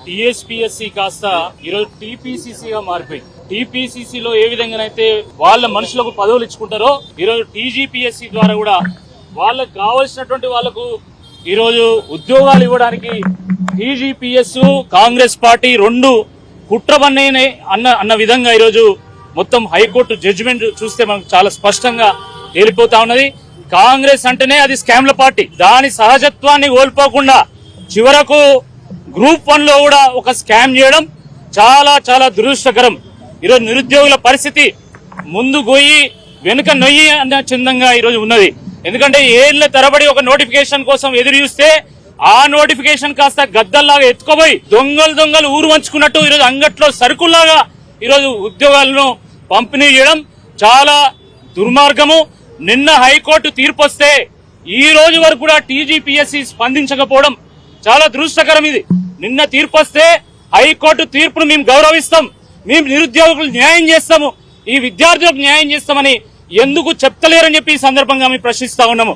TSPSC కాస్త ఈరోజు టీపీసీసీగా మారిపోయింది. టీపీసీసీలో ఏ విధంగానైతే వాళ్ళ మనుషులకు పదవులు ఇచ్చుకుంటారో ఈరోజు టీజీపీఎస్సీ ద్వారా కూడా వాళ్ళకు కావలసినటువంటి వాళ్ళకు ఈరోజు ఉద్యోగాలు ఇవ్వడానికి టీజీపీఎస్ కాంగ్రెస్ పార్టీ రెండు కుట్రబన్నే అన్న విధంగా ఈరోజు మొత్తం హైకోర్టు జడ్జిమెంట్ చూస్తే మనకు చాలా స్పష్టంగా తేలిపోతా ఉన్నది. కాంగ్రెస్ అంటేనే అది స్కామ్ల పార్టీ. దాని సహజత్వాన్ని కోల్పోకుండా చివరకు గ్రూప్ 1 లో కూడా ఒక స్కామ్ చేయడం చాలా చాలా దురదృష్టకరం. ఈరోజు నిరుద్యోగుల పరిస్థితి ముందు పోయి వెనుక నొయ్యి అన్న చందంగా ఈరోజు ఉన్నది. ఎందుకంటే ఏళ్ల తరబడి ఒక నోటిఫికేషన్ కోసం ఎదురు చూస్తే ఆ నోటిఫికేషన్ కాస్త గద్దల్లాగా ఎత్తుకోబోయి దొంగలు ఊరు వంచుకున్నట్టు ఈరోజు అంగట్లో సరుకుల్లాగా ఈరోజు ఉద్యోగాలను పంపిణీ చేయడం చాలా దుర్మార్గము. నిన్న హైకోర్టు తీర్పు వస్తే ఈ రోజు వరకు కూడా టీజీపీఎస్సీ స్పందించకపోవడం చాలా దురదృష్టకరం. ఇది నిన్న తీర్పు వస్తే హైకోర్టు తీర్పును మేము గౌరవిస్తాం, మేము నిరుద్యోగులకు న్యాయం చేస్తాము, ఈ విద్యార్థులకు న్యాయం చేస్తామని ఎందుకు చెప్తలేరని చెప్పి ఈ సందర్భంగా మేము ప్రశ్నిస్తా ఉన్నాము.